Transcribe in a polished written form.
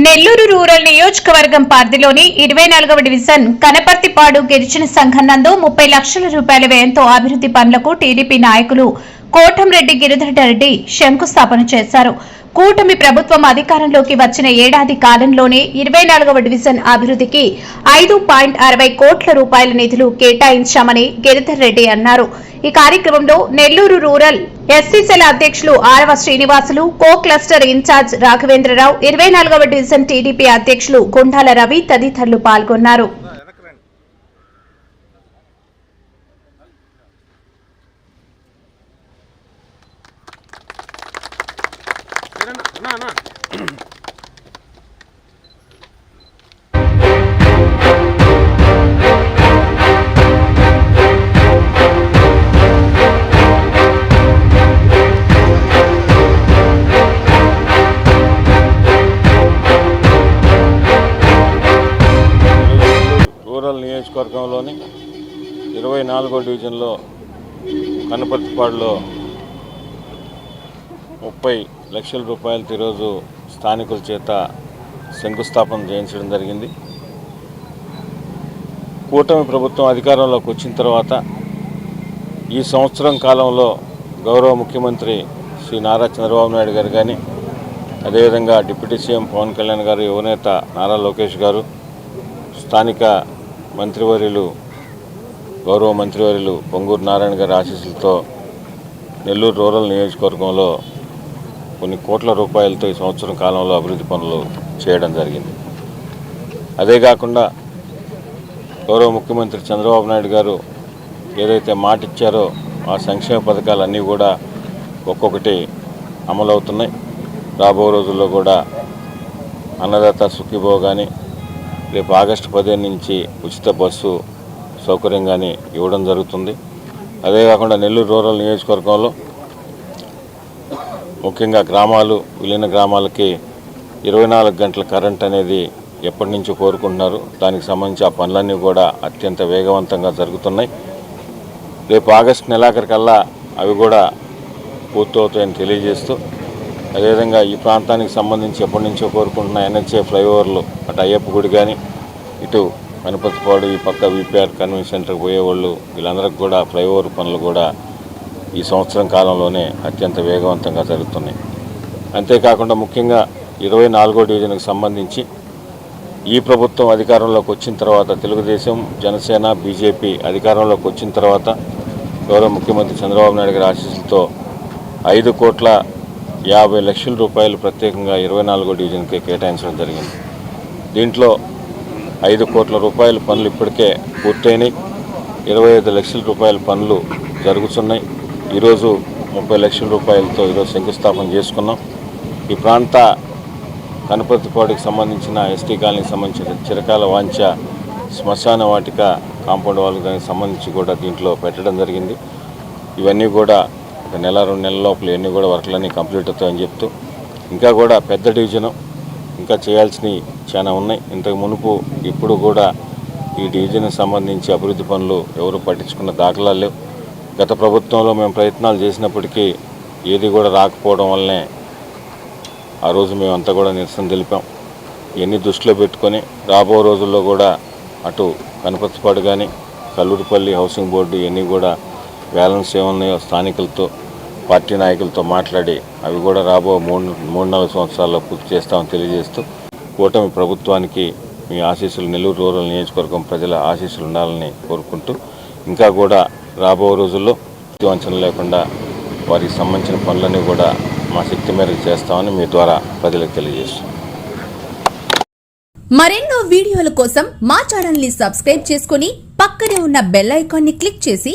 Nellore rural నియోజకవర్గం పరిధిలోని 24వ division Kanaparthipadu గిరిజన సంఘం నందు 30 లక్షల రూపాయల వ్యయంతో అభివృద్ధి పనులకు టీడీపీ నాయకులు కోటంరెడ్డి గిరిధర్రెడ్డి శంకుస్థాపన చేశారు. కూటమి ప్రభుత్వం అధికారంలోకి వచ్చిన ఏడాది కాలంలోనే 24వ డివిజన్ అభివృద్ధికి 5.60 కోట్ల రూపాయల నిధులు కేటాయించామని గిరిధర్రెడ్డి అన్నారు. ఈ కార్యక్రమంలో నెల్లూరు రూరల్ ఎస్సీసీల అధ్యక్షులు Arava Srinivasulu, co cluster in charge Raghavendra Rao, 24వ డివిజన్ టీడీపీ అధ్యక్షులు గుండాల రవి తదితరులు పాల్గొన్నారు. రూరల్ నియోజకవర్గంలోని 24వ డివిజన్లో కనపర్తిపాడులో 30 లక్షల రూపాయలతో ఈరోజు స్థానికుల చేత శంకుస్థాపన చేయించడం జరిగింది. కూటమి ప్రభుత్వం అధికారంలోకి వచ్చిన తర్వాత ఈ సంవత్సరం కాలంలో గౌరవ ముఖ్యమంత్రి శ్రీ నారా చంద్రబాబు నాయుడు గారు కానీ, అదేవిధంగా డిప్యూటీ సీఎం పవన్ కళ్యాణ్ గారు, యువనేత నారా లోకేష్ గారు, స్థానిక మంత్రివర్యులు గౌరవ మంత్రివర్యులు పొంగూరు నారాయణ గారి ఆశీస్సులతో నెల్లూరు రూరల్ నియోజకవర్గంలో కొన్ని కోట్ల రూపాయలతో ఈ సంవత్సరం కాలంలో అభివృద్ధి పనులు చేయడం జరిగింది. అదే కాకుండా గౌరవ ముఖ్యమంత్రి చంద్రబాబు నాయుడు గారు ఏదైతే మాట ఇచ్చారో ఆ సంక్షేమ పథకాలన్నీ కూడా ఒక్కొక్కటి అమలవుతున్నాయి. రాబో రోజుల్లో కూడా అన్నదాత సుఖీభవ కానీ, రేపు ఆగస్టు 15 నుంచి ఉచిత బస్సు సౌకర్యం కానీ ఇవ్వడం జరుగుతుంది. అదే కాకుండా నెల్లూరు రూరల్ నియోజకవర్గంలో ముఖ్యంగా గ్రామాలు, విలీన గ్రామాలకి 24 గంటల కరెంట్ అనేది ఎప్పటి నుంచో కోరుకుంటున్నారు. దానికి సంబంధించి ఆ పనులన్నీ కూడా అత్యంత వేగవంతంగా జరుగుతున్నాయి. రేపు ఆగస్టు నెలాఖరికల్లా అవి కూడా పూర్తవుతాయని తెలియజేస్తూ, అదేవిధంగా ఈ ప్రాంతానికి సంబంధించి ఎప్పటి నుంచో కోరుకుంటున్న ఎన్హెచ్ఏ ఫ్లైఓవర్లు, అటు అయ్యప్ప గుడి కానీ, ఇటు కనపర్తిపాడు ఈ పక్క విపిఆర్ కన్వెన్షన్ సెంటర్కి పోయేవాళ్ళు, వీళ్ళందరికీ కూడా ఫ్లైఓవర్ పనులు కూడా ఈ సంవత్సరం కాలంలోనే అత్యంత వేగవంతంగా జరుగుతున్నాయి. అంతేకాకుండా ముఖ్యంగా 24వ డివిజన్కి సంబంధించి ఈ ప్రభుత్వం అధికారంలోకి వచ్చిన తర్వాత, తెలుగుదేశం, జనసేన, బీజేపీ అధికారంలోకి వచ్చిన తర్వాత గౌరవ ముఖ్యమంత్రి చంద్రబాబు నాయుడు గారి ఆశీస్సులతో 5.50 లక్షల రూపాయలు ప్రత్యేకంగా 24వ డివిజన్కి కేటాయించడం జరిగింది. దీంట్లో 5 కోట్ల రూపాయల పనులు ఇప్పటికే పూర్తయినాయి. 25 లక్షల రూపాయల పనులు జరుగుతున్నాయి. ఈరోజు 30 లక్షల రూపాయలతో ఈరోజు శంకుస్థాపన చేసుకున్నాం. ఈ ప్రాంత కనపర్తిపాడుకి సంబంధించిన ఎస్టీ కాలనీకి సంబంధించిన చిరకాల వాంఛ శ్మశాన వాటిక కాంపౌండ్ వాళ్ళకి దానికి సంబంధించి కూడా దీంట్లో పెట్టడం జరిగింది. ఇవన్నీ కూడా ఒక నెల 2 నెలల లోపల ఇవన్నీ కూడా వర్క్లన్నీ కంప్లీట్ అవుతాయని చెప్తూ, ఇంకా కూడా పెద్ద డివిజను ఇంకా చేయాల్సినవి చాలా ఉన్నాయి. ఇంతకు మునుపు ఇప్పుడు కూడా ఈ డివిజన్కి సంబంధించి అభివృద్ధి పనులు ఎవరు పట్టించుకున్న దాఖలాలు లేవు. గత ప్రభుత్వంలో మేము ప్రయత్నాలు చేసినప్పటికీ ఏది కూడా రాకపోవడం వల్లనే ఆ రోజు మేమంతా కూడా నిరసన తెలిపాం. ఇవన్నీ దృష్టిలో పెట్టుకొని రాబో రోజుల్లో కూడా అటు కనపర్తిపాడు కానీ, కల్లూరుపల్లి హౌసింగ్ బోర్డు ఇవన్నీ కూడా బ్యాలెన్స్ ఏమున్నాయో స్థానికులతో, పార్టీ నాయకులతో మాట్లాడి అవి కూడా రాబో 3-4 సంవత్సరాల్లో పూర్తి చేస్తామని తెలియజేస్తూ, కూటమి ప్రభుత్వానికి మీ ఆశీస్సులు, నెల్లూరు రూరల్ నియోజకవర్గం ప్రజల ఆశీస్సులు ఉండాలని కోరుకుంటూ, ఇంకా కూడా రాబో రోజుల్లో వంచన లేకుండా వారికి సంబంధించిన పనులన్నీ కూడా మా శక్తి మేరకు చేస్తామని మీ ద్వారా ప్రజలకు తెలియజేస్తాం. మరెన్నో వీడియోల కోసం మా ఛానల్ ని సబ్స్క్రైబ్ చేసుకుని పక్కనే ఉన్న బెల్ ఐకాన్ ని క్లిక్ చేసి